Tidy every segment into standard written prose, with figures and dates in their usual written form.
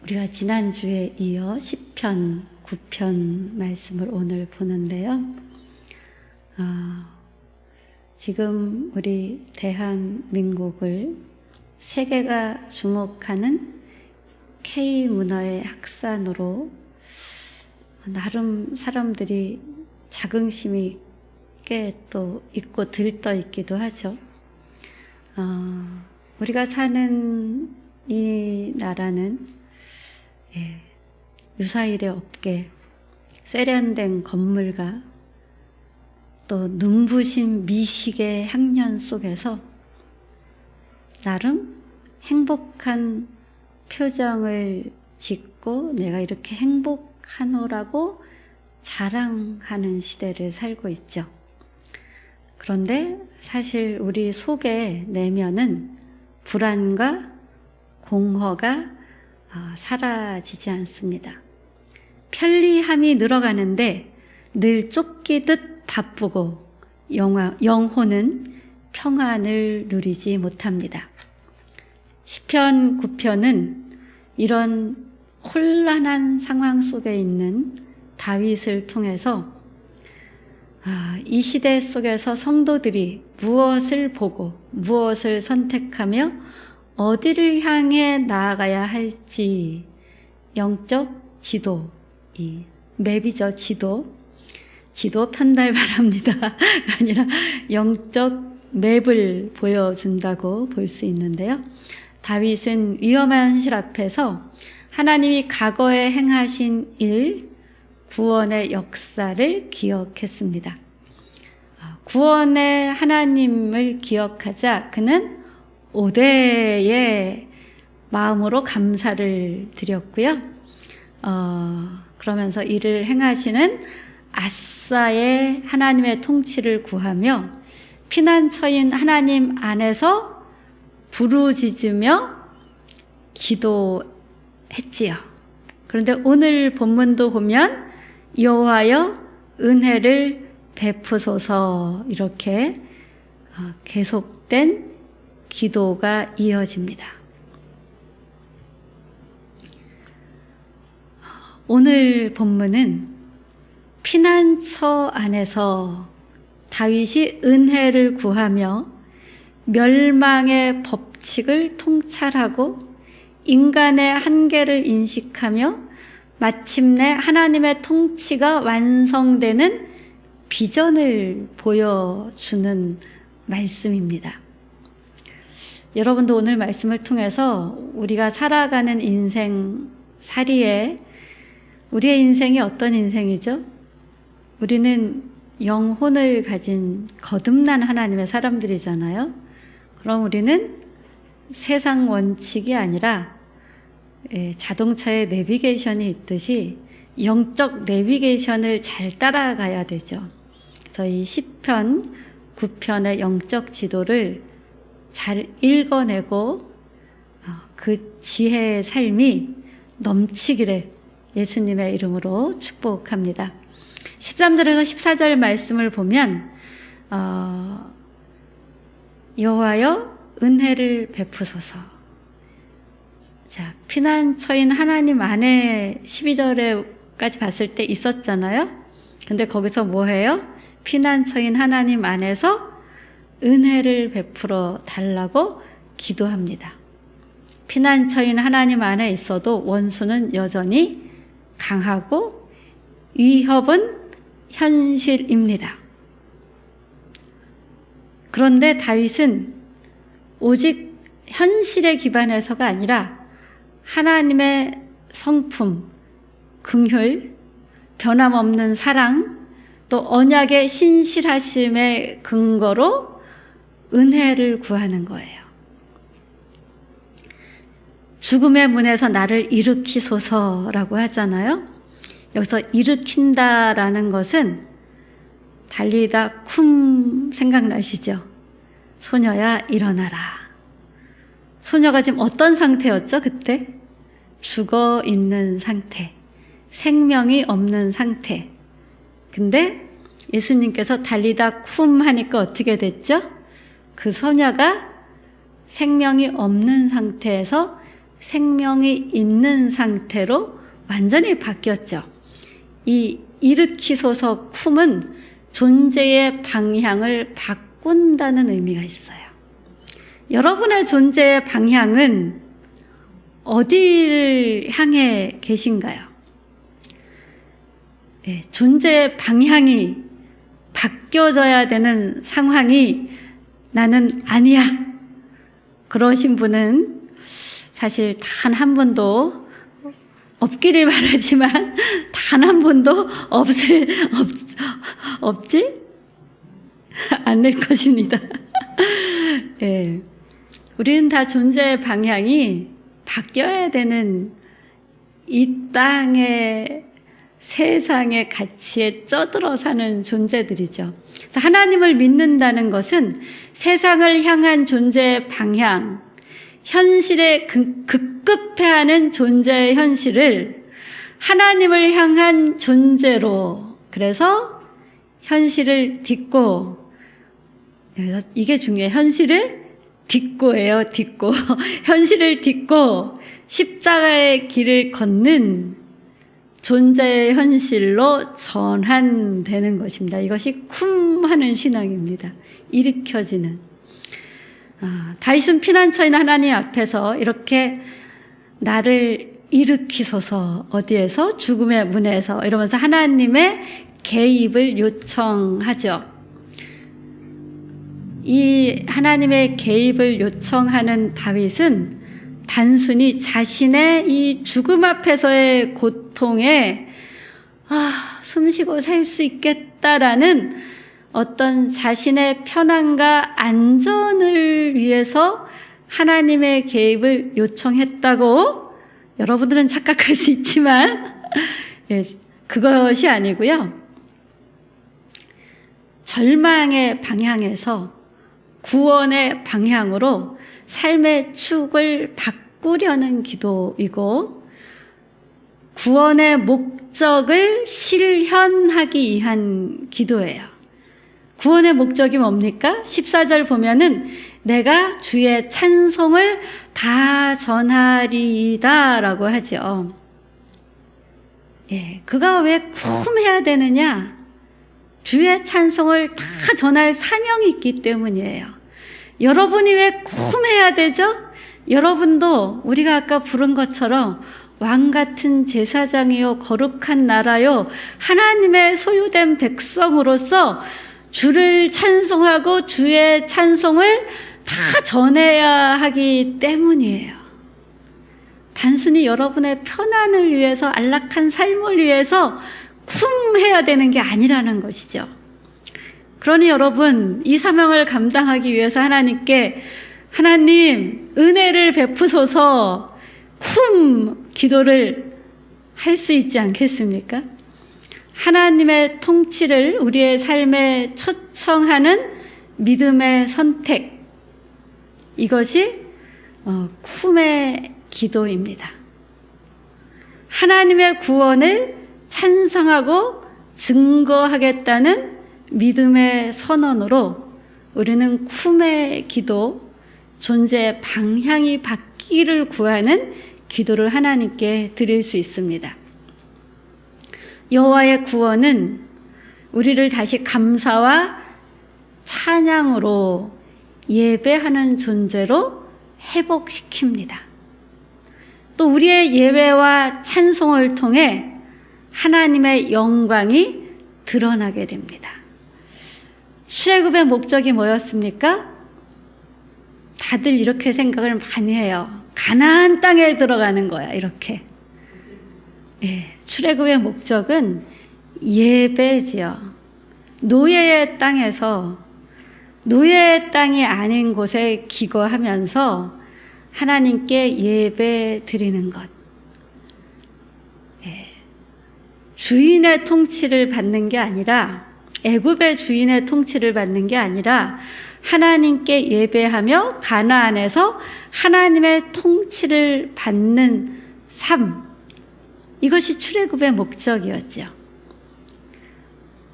우리가 지난주에 이어 시편 9편 말씀을 오늘 보는데요. 지금 우리 대한민국을 세계가 주목하는 K문화의 학산으로 나름 사람들이 자긍심이 꽤 또 있고 들떠 있기도 하죠. 우리가 사는 이 나라는 유사일의 업계, 세련된 건물과 또 눈부신 미식의 향연 속에서 나름 행복한 표정을 짓고 내가 이렇게 행복하노라고 자랑하는 시대를 살고 있죠. 그런데 사실 우리 속의 내면은 불안과 공허가 사라지지 않습니다. 편리함이 늘어가는데 늘 쫓기듯 바쁘고 영혼은 평안을 누리지 못합니다. 시편 9편은 이런 혼란한 상황 속에 있는 다윗을 통해서 이 시대 속에서 성도들이 무엇을 보고 무엇을 선택하며 어디를 향해 나아가야 할지 영적 지도, 이 맵이죠, 지도 편달 바랍니다. 아니라 영적 맵을 보여준다고 볼 수 있는데요. 다윗은 위험한 현실 앞에서 하나님이 과거에 행하신 일, 구원의 역사를 기억했습니다. 구원의 하나님을 기억하자 그는 오대의 마음으로 감사를 드렸고요. 그러면서 이를 행하시는 아사의 하나님의 통치를 구하며 피난처인 하나님 안에서 부르짖으며 기도했지요. 그런데 오늘 본문도 보면 여호와여 은혜를 베푸소서 이렇게 계속된 기도가 이어집니다. 오늘 본문은 피난처 안에서 다윗이 은혜를 구하며 멸망의 법칙을 통찰하고 인간의 한계를 인식하며 마침내 하나님의 통치가 완성되는 비전을 보여주는 말씀입니다. 여러분도 오늘 말씀을 통해서 우리가 살아가는 인생살이에 우리의 인생이 어떤 인생이죠? 우리는 영혼을 가진 거듭난 하나님의 사람들이잖아요. 그럼 우리는 세상 원칙이 아니라 자동차에 내비게이션이 있듯이 영적 내비게이션을 잘 따라가야 되죠. 저희 시편 9편의 영적 지도를 잘 읽어내고 그 지혜의 삶이 넘치기를 예수님의 이름으로 축복합니다. 13절에서 14절 말씀을 보면 여호와여 은혜를 베푸소서. 자, 피난처인 하나님 안에 12절에까지 봤을 때 있었잖아요. 근데 거기서 뭐 해요? 피난처인 하나님 안에서 은혜를 베풀어 달라고 기도합니다. 피난처인 하나님 안에 있어도 원수는 여전히 강하고 위협은 현실입니다. 그런데 다윗은 오직 현실에 기반해서가 아니라 하나님의 성품, 긍휼, 변함없는 사랑, 또 언약의 신실하심의 근거로 은혜를 구하는 거예요. 죽음의 문에서 나를 일으키소서라고 하잖아요. 여기서 일으킨다라는 것은 달리다 쿰 생각나시죠? 소녀야 일어나라. 소녀가 지금 어떤 상태였죠? 그때 죽어 있는 상태, 생명이 없는 상태. 근데 예수님께서 달리다 쿰 하니까 어떻게 됐죠? 그 소녀가 생명이 없는 상태에서 생명이 있는 상태로 완전히 바뀌었죠. 이 일으키소서 쿰은 존재의 방향을 바꾼다는 의미가 있어요. 여러분의 존재의 방향은 어디를 향해 계신가요? 존재의 방향이 바뀌어져야 되는 상황이 나는 아니야. 그러신 분은 사실 단 한 번도 없기를 바라지만 단 한 번도 없지 않을 것입니다. 예. 우리는 다 존재의 방향이 바뀌어야 되는 이 땅의 세상의 가치에 쩌들어 사는 존재들이죠. 그래서 하나님을 믿는다는 것은 세상을 향한 존재의 방향, 현실에 급급해하는 존재의 현실을 하나님을 향한 존재로, 그래서 현실을 딛고, 그래서 이게 중요해요. 현실을 딛고예요. 딛고 현실을 딛고 십자가의 길을 걷는 존재의 현실로 전환되는 것입니다. 이것이 쿰 하는 신앙입니다. 일으켜지는. 다윗은 피난처 있는 하나님 앞에서 이렇게 나를 일으키소서, 어디에서? 죽음의 문에서, 이러면서 하나님의 개입을 요청하죠. 이 하나님의 개입을 요청하는 다윗은 단순히 자신의 이 죽음 앞에서의 고통에 숨쉬고 살 수 있겠다라는 어떤 자신의 편안과 안전을 위해서 하나님의 개입을 요청했다고 여러분들은 착각할 수 있지만 그것이 아니고요. 절망의 방향에서 구원의 방향으로 삶의 축을 바꾸려는 기도이고, 구원의 목적을 실현하기 위한 기도예요. 구원의 목적이 뭡니까? 14절 보면은 내가 주의 찬송을 다 전하리이다 라고 하죠. 그가 왜 쿰해야 되느냐? 주의 찬송을 다 전할 사명이 있기 때문이에요. 여러분이 왜 쿰해야 되죠? 여러분도 우리가 아까 부른 것처럼 왕같은 제사장이요 거룩한 나라요 하나님의 소유된 백성으로서 주를 찬송하고 주의 찬송을 다 전해야 하기 때문이에요. 단순히 여러분의 편안을 위해서, 안락한 삶을 위해서 쿰해야 되는 게 아니라는 것이죠. 그러니 여러분, 이 사명을 감당하기 위해서 하나님께 하나님 은혜를 베푸소서 쿰 기도를 할 수 있지 않겠습니까? 하나님의 통치를 우리의 삶에 초청하는 믿음의 선택, 이것이 쿰의 기도입니다. 하나님의 구원을 찬성하고 증거하겠다는 믿음의 선언으로 우리는 쿰의 기도, 존재의 방향이 바뀌기를 구하는 기도를 하나님께 드릴 수 있습니다. 여호와의 구원은 우리를 다시 감사와 찬양으로 예배하는 존재로 회복시킵니다. 또 우리의 예배와 찬송을 통해 하나님의 영광이 드러나게 됩니다. 출애굽의 목적이 뭐였습니까? 다들 이렇게 생각을 많이 해요. 가나안 땅에 들어가는 거야, 이렇게. 출애굽의 목적은 예배지요. 노예의 땅에서 노예의 땅이 아닌 곳에 기거하면서 하나님께 예배 드리는 것. 주인의 통치를 받는 게 아니라, 애굽의 주인의 통치를 받는 게 아니라 하나님께 예배하며 가나안에서 하나님의 통치를 받는 삶, 이것이 출애굽의 목적이었죠.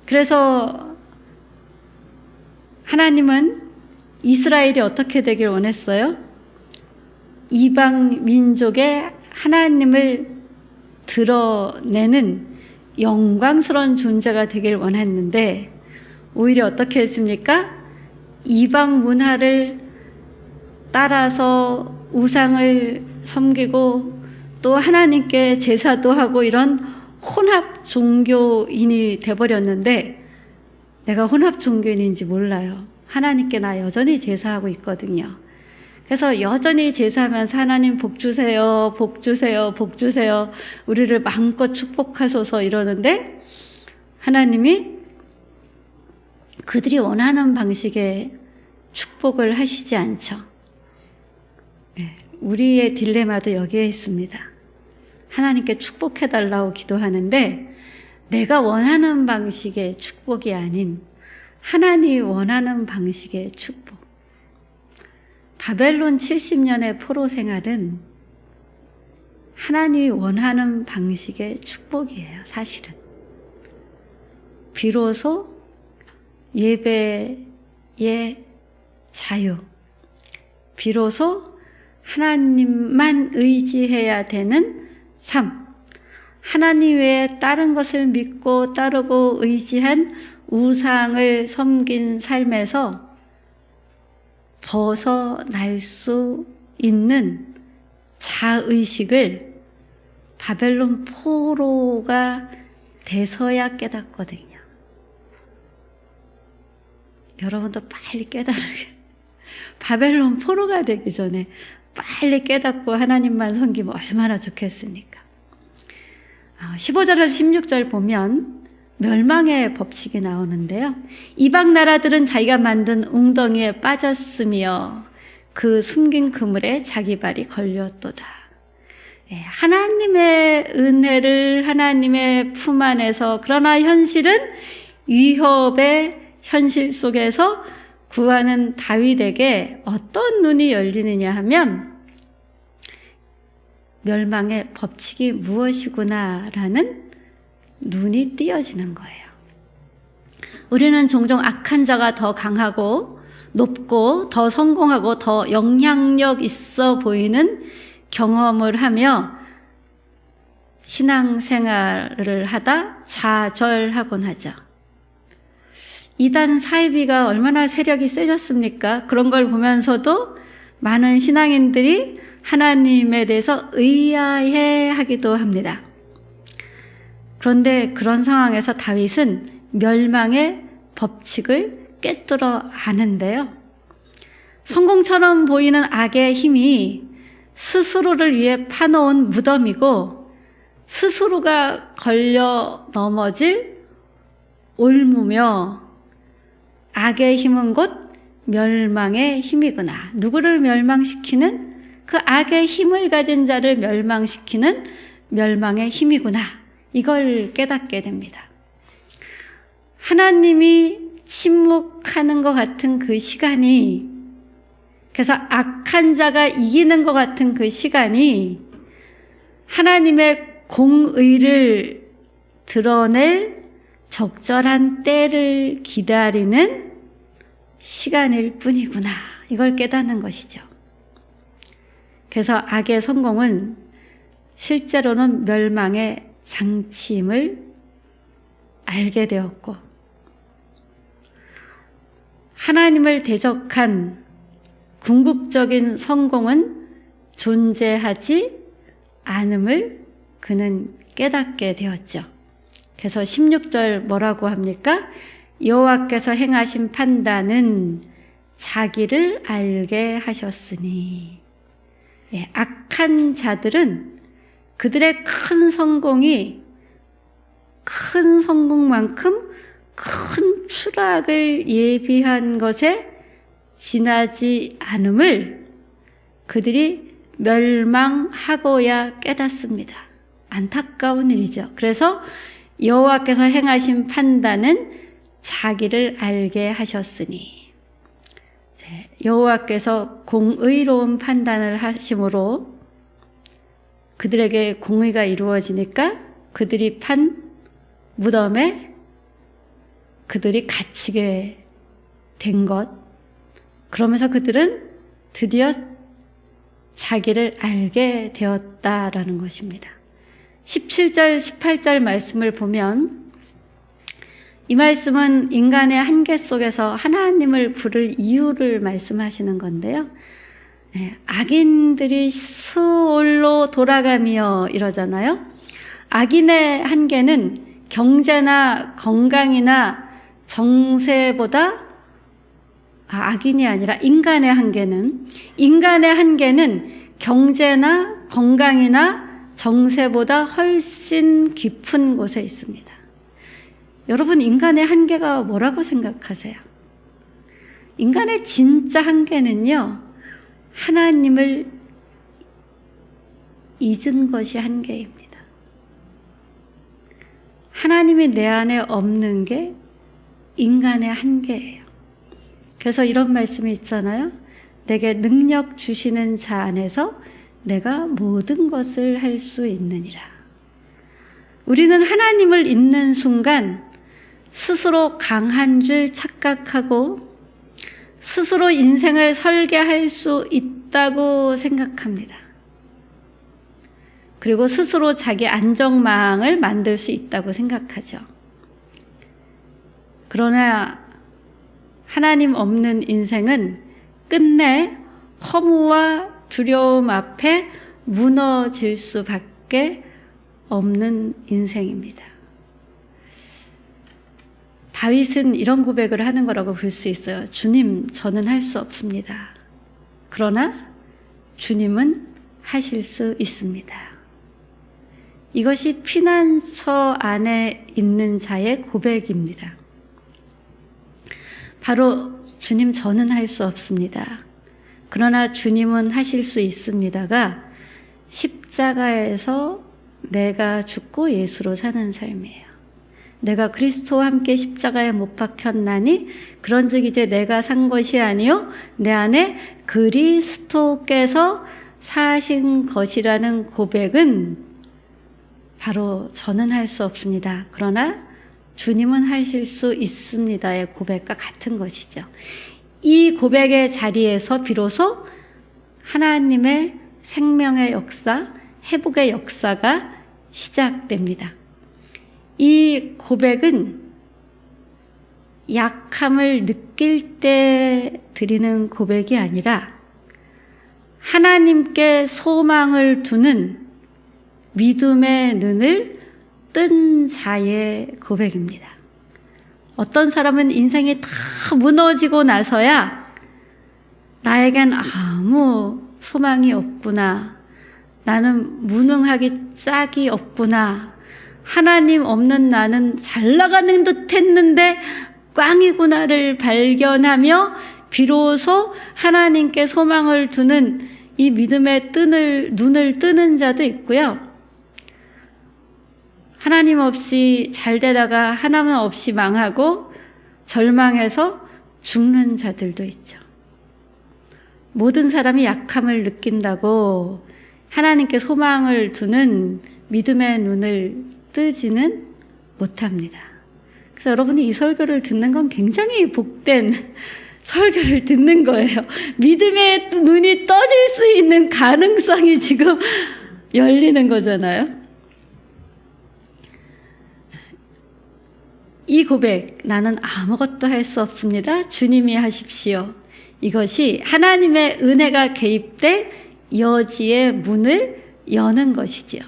그래서 하나님은 이스라엘이 어떻게 되길 원했어요? 이방 민족의 하나님을 드러내는 영광스러운 존재가 되길 원했는데 오히려 어떻게 했습니까? 이방 문화를 따라서 우상을 섬기고 또 하나님께 제사도 하고 이런 혼합 종교인이 돼버렸는데 내가 혼합 종교인인지 몰라요. 하나님께 나 여전히 제사하고 있거든요. 그래서 여전히 제사하면서 하나님 복 주세요, 복 주세요, 복 주세요. 우리를 마음껏 축복하소서 이러는데 하나님이 그들이 원하는 방식의 축복을 하시지 않죠. 우리의 딜레마도 여기에 있습니다. 하나님께 축복해달라고 기도하는데 내가 원하는 방식의 축복이 아닌 하나님이 원하는 방식의 축복. 바벨론 70년의 포로 생활은 하나님이 원하는 방식의 축복이에요, 사실은. 비로소 예배의 자유, 비로소 하나님만 의지해야 되는 삶, 하나님 외에 다른 것을 믿고 따르고 의지한 우상을 섬긴 삶에서 벗어날 수 있는 자의식을 바벨론 포로가 돼서야 깨닫거든요. 여러분도 빨리 깨달으게. 바벨론 포로가 되기 전에 빨리 깨닫고 하나님만 섬기면 얼마나 좋겠습니까? 15절에서 16절 보면 멸망의 법칙이 나오는데요. 이방 나라들은 자기가 만든 웅덩이에 빠졌으며 그 숨긴 그물에 자기 발이 걸렸도다. 하나님의 은혜를 하나님의 품 안에서, 그러나 현실은 위협의 현실 속에서 구하는 다윗에게 어떤 눈이 열리느냐 하면 멸망의 법칙이 무엇이구나라는 눈이 띄어지는 거예요. 우리는 종종 악한 자가 더 강하고 높고 더 성공하고 더 영향력 있어 보이는 경험을 하며 신앙생활을 하다 좌절하곤 하죠. 이단 사이비가 얼마나 세력이 세졌습니까? 그런 걸 보면서도 많은 신앙인들이 하나님에 대해서 의아해하기도 합니다. 그런데 그런 상황에서 다윗은 멸망의 법칙을 꿰뚫어 아는데요. 성공처럼 보이는 악의 힘이 스스로를 위해 파놓은 무덤이고 스스로가 걸려 넘어질 올무며 악의 힘은 곧 멸망의 힘이구나. 누구를 멸망시키는? 그 악의 힘을 가진 자를 멸망시키는 멸망의 힘이구나. 이걸 깨닫게 됩니다. 하나님이 침묵하는 것 같은 그 시간이, 그래서 악한 자가 이기는 것 같은 그 시간이 하나님의 공의를 드러낼 적절한 때를 기다리는 시간일 뿐이구나. 이걸 깨닫는 것이죠. 그래서 악의 성공은 실제로는 멸망의 장치임을 알게 되었고, 하나님을 대적한 궁극적인 성공은 존재하지 않음을 그는 깨닫게 되었죠. 그래서 16절 뭐라고 합니까? 여호와께서 행하신 판단은 자기를 알게 하셨으니. 악한 자들은 그들의 큰 성공이 큰 성공만큼 큰 추락을 예비한 것에 지나지 않음을 그들이 멸망하고야 깨닫습니다. 안타까운 일이죠. 그래서 여호와께서 행하신 판단은 자기를 알게 하셨으니, 여호와께서 공의로운 판단을 하심으로 그들에게 공의가 이루어지니까 그들이 판 무덤에 그들이 갇히게 된 것, 그러면서 그들은 드디어 자기를 알게 되었다라는 것입니다. 17절, 18절 말씀을 보면 이 말씀은 인간의 한계 속에서 하나님을 부를 이유를 말씀하시는 건데요. 악인들이 스올로 돌아가며 이러잖아요. 악인의 한계는 경제나 건강이나 정세보다 악인이 아니라 인간의 한계는 경제나 건강이나 정세보다 훨씬 깊은 곳에 있습니다. 여러분, 인간의 한계가 뭐라고 생각하세요? 인간의 진짜 한계는요, 하나님을 잊은 것이 한계입니다. 하나님이 내 안에 없는 게 인간의 한계예요. 그래서 이런 말씀이 있잖아요. 내게 능력 주시는 자 안에서 내가 모든 것을 할 수 있느니라. 우리는 하나님을 잊는 순간 스스로 강한 줄 착각하고 스스로 인생을 설계할 수 있다고 생각합니다. 그리고 스스로 자기 안정망을 만들 수 있다고 생각하죠. 그러나 하나님 없는 인생은 끝내 허무와 두려움 앞에 무너질 수밖에 없는 인생입니다. 다윗은 이런 고백을 하는 거라고 볼 수 있어요. 주님, 저는 할 수 없습니다. 그러나 주님은 하실 수 있습니다. 이것이 피난처 안에 있는 자의 고백입니다. 바로 주님, 저는 할 수 없습니다. 그러나 주님은 하실 수 있습니다가 십자가에서 내가 죽고 예수로 사는 삶이에요. 내가 그리스도와 함께 십자가에 못 박혔나니 그런즉 이제 내가 산 것이 아니요 내 안에 그리스도께서 사신 것이라는 고백은 바로 저는 할 수 없습니다. 그러나 주님은 하실 수 있습니다의 고백과 같은 것이죠. 이 고백의 자리에서 비로소 하나님의 생명의 역사, 회복의 역사가 시작됩니다. 이 고백은 약함을 느낄 때 드리는 고백이 아니라 하나님께 소망을 두는 믿음의 눈을 뜬 자의 고백입니다. 어떤 사람은 인생이 다 무너지고 나서야 나에겐 아무 소망이 없구나. 나는 무능하기 짝이 없구나. 하나님 없는 나는 잘 나가는 듯 했는데 꽝이구나를 발견하며 비로소 하나님께 소망을 두는 이 믿음의 눈을 뜨는 자도 있고요. 하나님 없이 잘 되다가 하나님 없이 망하고 절망해서 죽는 자들도 있죠. 모든 사람이 약함을 느낀다고 하나님께 소망을 두는 믿음의 눈을 뜨지는 못합니다. 그래서 여러분이 이 설교를 듣는 건 굉장히 복된 설교를 듣는 거예요. 믿음의 눈이 떠질 수 있는 가능성이 지금 열리는 거잖아요. 이 고백, 나는 아무것도 할 수 없습니다. 주님이 하십시오. 이것이 하나님의 은혜가 개입될 여지의 문을 여는 것이지요.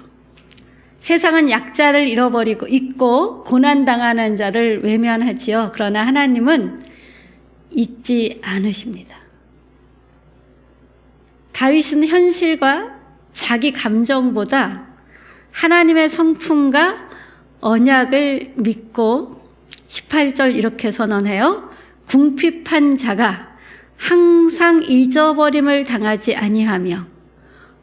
세상은 약자를 잃어버리고 있고 고난당하는 자를 외면하지요. 그러나 하나님은 잊지 않으십니다. 다윗은 현실과 자기 감정보다 하나님의 성품과 언약을 믿고 18절 이렇게 선언해요. 궁핍한 자가 항상 잊어버림을 당하지 아니하며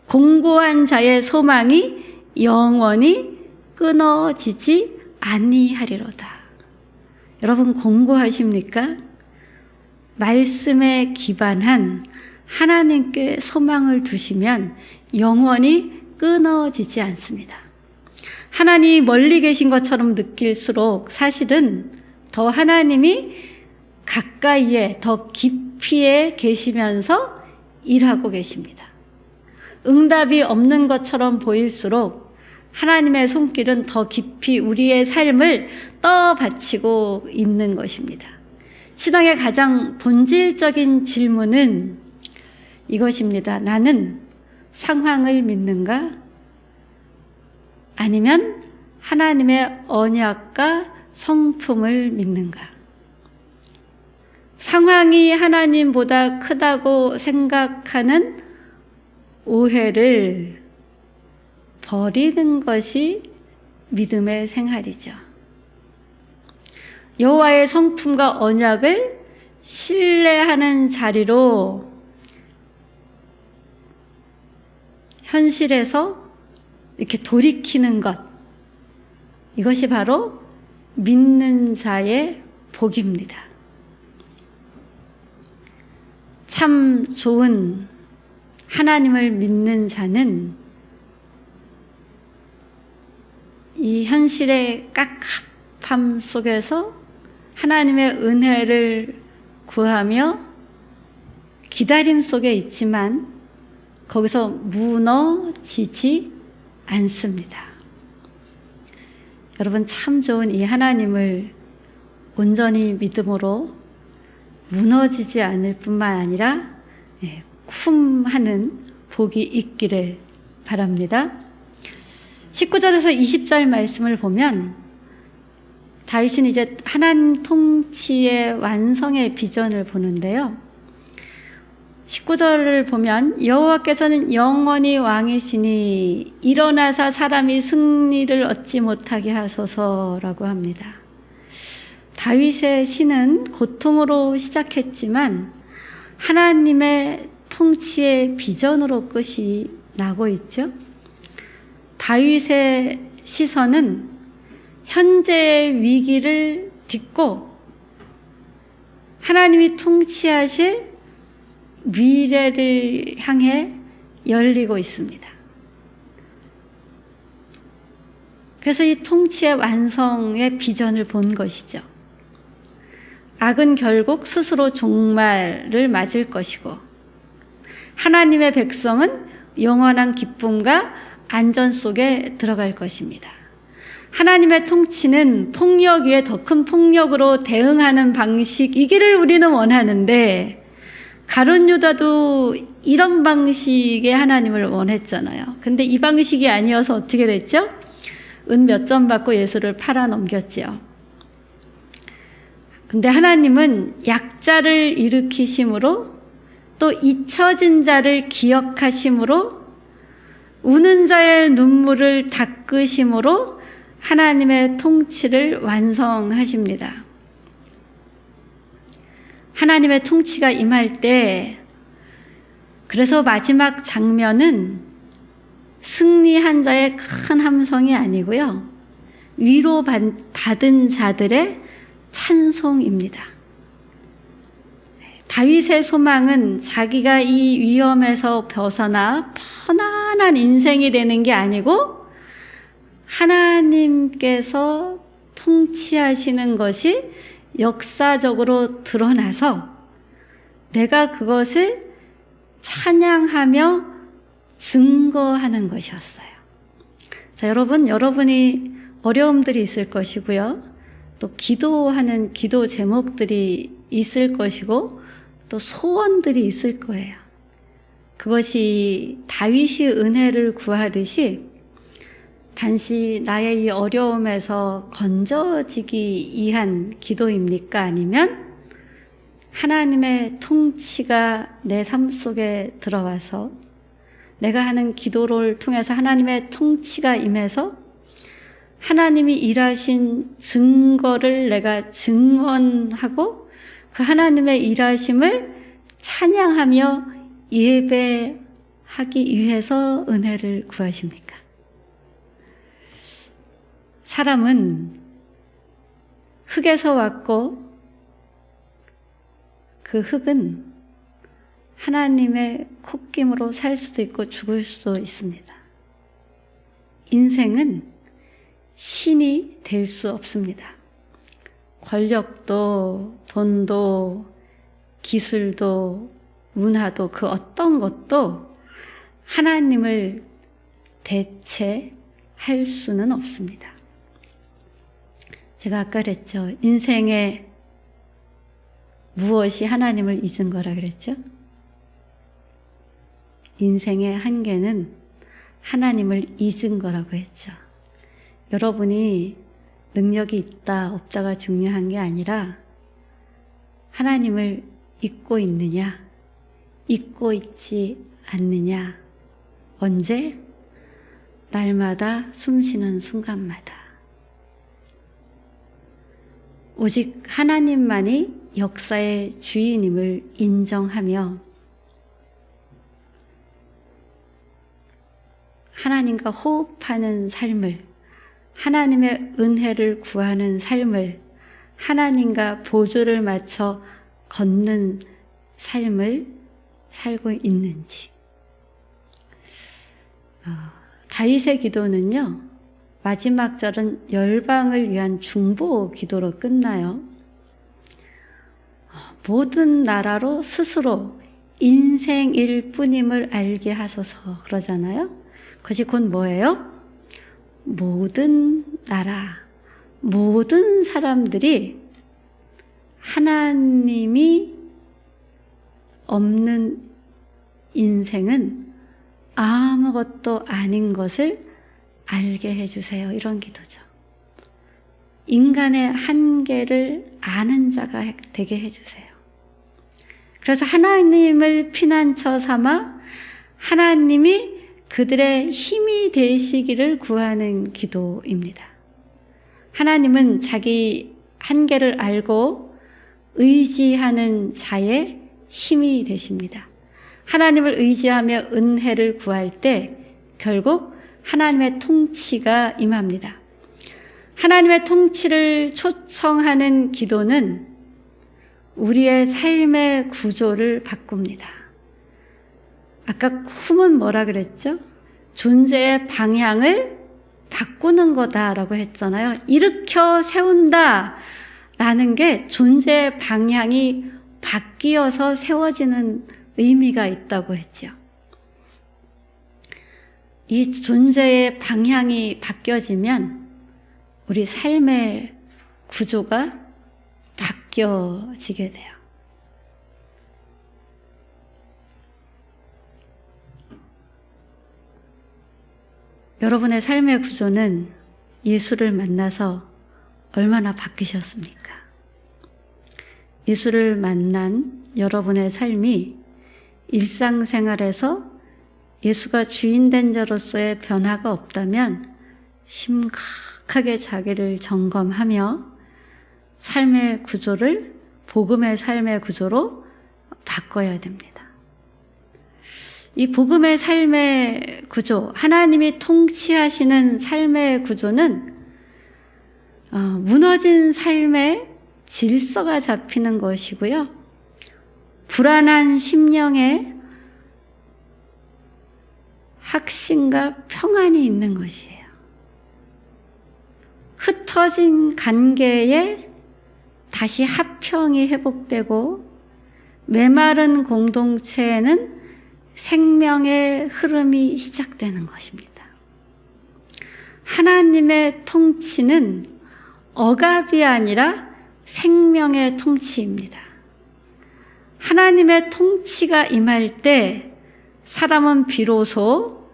공고한 자의 소망이 영원히 끊어지지 아니하리로다. 여러분 공고하십니까? 말씀에 기반한 하나님께 소망을 두시면 영원히 끊어지지 않습니다. 하나님이 멀리 계신 것처럼 느낄수록 사실은 더 하나님이 가까이에 더 깊이에 계시면서 일하고 계십니다. 응답이 없는 것처럼 보일수록 하나님의 손길은 더 깊이 우리의 삶을 떠받치고 있는 것입니다. 신앙의 가장 본질적인 질문은 이것입니다. 나는 상황을 믿는가? 아니면 하나님의 언약과 성품을 믿는가? 상황이 하나님보다 크다고 생각하는 오해를 버리는 것이 믿음의 생활이죠. 여호와의 성품과 언약을 신뢰하는 자리로 현실에서 이렇게 돌이키는 것, 이것이 바로 믿는 자의 복입니다. 참 좋은 하나님을 믿는 자는 이 현실의 깝깝함 속에서 하나님의 은혜를 구하며 기다림 속에 있지만 거기서 무너지지 않습니다. 여러분, 참 좋은 이 하나님을 온전히 믿음으로 무너지지 않을 뿐만 아니라 쿰하는 복이 있기를 바랍니다. 19절에서 20절 말씀을 보면 다윗은 이제 하나님 통치의 완성의 비전을 보는데요. 19절을 보면 여호와께서는 영원히 왕이시니 일어나사 사람이 승리를 얻지 못하게 하소서라고 합니다. 다윗의 시는 고통으로 시작했지만 하나님의 통치의 비전으로 끝이 나고 있죠. 다윗의 시선은 현재의 위기를 딛고 하나님이 통치하실 미래를 향해 열리고 있습니다. 그래서 이 통치의 완성의 비전을 본 것이죠. 악은 결국 스스로 종말을 맞을 것이고 하나님의 백성은 영원한 기쁨과 안전 속에 들어갈 것입니다. 하나님의 통치는 폭력 위에 더 큰 폭력으로 대응하는 방식이기를 우리는 원하는데 가룟 유다도 이런 방식의 하나님을 원했잖아요. 근데 이 방식이 아니어서 어떻게 됐죠? 은 몇 점 받고 예수를 팔아 넘겼지요. 근데 하나님은 약자를 일으키심으로 또 잊혀진 자를 기억하심으로 우는 자의 눈물을 닦으심으로 하나님의 통치를 완성하십니다. 하나님의 통치가 임할 때 그래서 마지막 장면은 승리한 자의 큰 함성이 아니고요. 위로받은 자들의 찬송입니다. 다윗의 소망은 자기가 이 위험에서 벗어나 편안한 인생이 되는 게 아니고 하나님께서 통치하시는 것이 역사적으로 드러나서 내가 그것을 찬양하며 증거하는 것이었어요. 자, 여러분이 어려움들이 있을 것이고요. 또 기도하는 기도 제목들이 있을 것이고 또 소원들이 있을 거예요. 그것이 다윗이 은혜를 구하듯이 단지 나의 이 어려움에서 건져지기 위한 기도입니까? 아니면 하나님의 통치가 내 삶 속에 들어와서 내가 하는 기도를 통해서 하나님의 통치가 임해서 하나님이 일하신 증거를 내가 증언하고 그 하나님의 일하심을 찬양하며 예배하기 위해서 은혜를 구하십니까? 사람은 흙에서 왔고 그 흙은 하나님의 콧김으로 살 수도 있고 죽을 수도 있습니다. 인생은 신이 될 수 없습니다. 권력도 돈도 기술도 문화도 그 어떤 것도 하나님을 대체할 수는 없습니다. 제가 아까 그랬죠. 인생에 무엇이 하나님을 잊은 거라 그랬죠? 인생의 한계는 하나님을 잊은 거라고 했죠. 여러분이 능력이 있다 없다가 중요한 게 아니라 하나님을 잊고 있느냐, 잊고 있지 않느냐. 언제? 날마다 숨쉬는 순간마다. 오직 하나님만이 역사의 주인임을 인정하며 하나님과 호흡하는 삶을, 하나님의 은혜를 구하는 삶을, 하나님과 보조를 맞춰 걷는 삶을 살고 있는지. 다윗의 기도는요, 마지막 절은 열방을 위한 중보 기도로 끝나요. 모든 나라로 스스로 인생일 뿐임을 알게 하소서 그러잖아요. 그것이 곧 뭐예요? 모든 나라, 모든 사람들이 하나님이 없는 인생은 아무것도 아닌 것을 알게 해주세요. 이런 기도죠. 인간의 한계를 아는 자가 되게 해주세요. 그래서 하나님을 피난처 삼아 하나님이 그들의 힘이 되시기를 구하는 기도입니다. 하나님은 자기 한계를 알고 의지하는 자의 힘이 되십니다. 하나님을 의지하며 은혜를 구할 때 결국 하나님의 통치가 임합니다. 하나님의 통치를 초청하는 기도는 우리의 삶의 구조를 바꿉니다. 아까 쿰은 뭐라 그랬죠? 존재의 방향을 바꾸는 거다라고 했잖아요. 일으켜 세운다 라는 게 존재의 방향이 바뀌어서 세워지는 의미가 있다고 했죠. 이 존재의 방향이 바뀌어지면 우리 삶의 구조가 바뀌어지게 돼요. 여러분의 삶의 구조는 예수를 만나서 얼마나 바뀌셨습니까? 예수를 만난 여러분의 삶이 일상생활에서 예수가 주인된 자로서의 변화가 없다면 심각하게 자기를 점검하며 삶의 구조를 복음의 삶의 구조로 바꿔야 됩니다. 이 복음의 삶의 구조, 하나님이 통치하시는 삶의 구조는 무너진 삶의 질서가 잡히는 것이고요. 불안한 심령에 확신과 평안이 있는 것이에요. 흩어진 관계에 다시 합평이 회복되고 메마른 공동체에는 생명의 흐름이 시작되는 것입니다. 하나님의 통치는 억압이 아니라 생명의 통치입니다. 하나님의 통치가 임할 때 사람은 비로소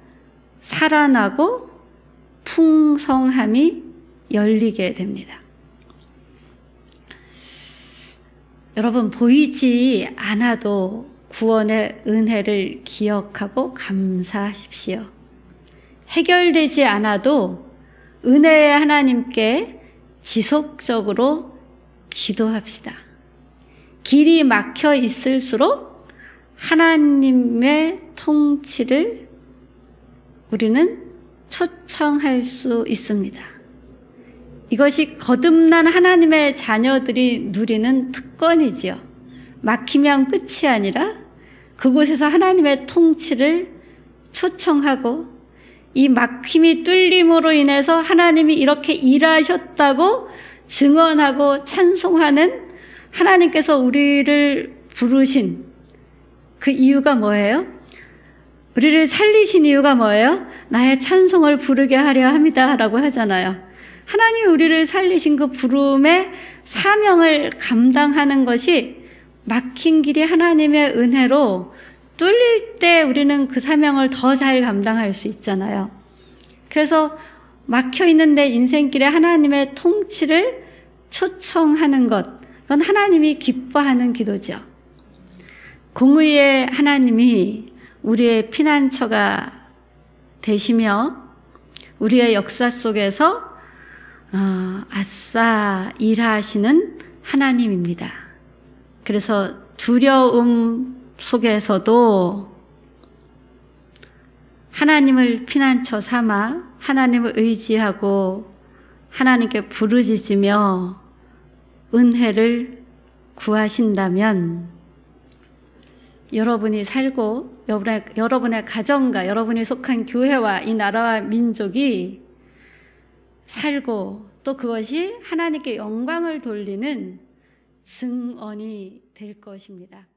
살아나고 풍성함이 열리게 됩니다. 여러분, 보이지 않아도 구원의 은혜를 기억하고 감사하십시오. 해결되지 않아도 은혜의 하나님께 지속적으로 기도합시다. 길이 막혀 있을수록 하나님의 통치를 우리는 초청할 수 있습니다. 이것이 거듭난 하나님의 자녀들이 누리는 특권이지요. 막히면 끝이 아니라 그곳에서 하나님의 통치를 초청하고 이 막힘이 뚫림으로 인해서 하나님이 이렇게 일하셨다고 증언하고 찬송하는 하나님께서 우리를 부르신 그 이유가 뭐예요? 우리를 살리신 이유가 뭐예요? 나의 찬송을 부르게 하려 합니다 라고 하잖아요. 하나님이 우리를 살리신 그 부름의 사명을 감당하는 것이 막힌 길이 하나님의 은혜로 뚫릴 때 우리는 그 사명을 더 잘 감당할 수 있잖아요. 그래서 막혀있는 내 인생길에 하나님의 통치를 초청하는 것, 그건 하나님이 기뻐하는 기도죠. 공의의 하나님이 우리의 피난처가 되시며 우리의 역사 속에서 아싸 일하시는 하나님입니다. 그래서 두려움 속에서도 하나님을 피난처 삼아 하나님을 의지하고 하나님께 부르짖으며 은혜를 구하신다면 여러분이 살고 여러분의 가정과 여러분이 속한 교회와 이 나라와 민족이 살고 또 그것이 하나님께 영광을 돌리는 증언이 될 것입니다.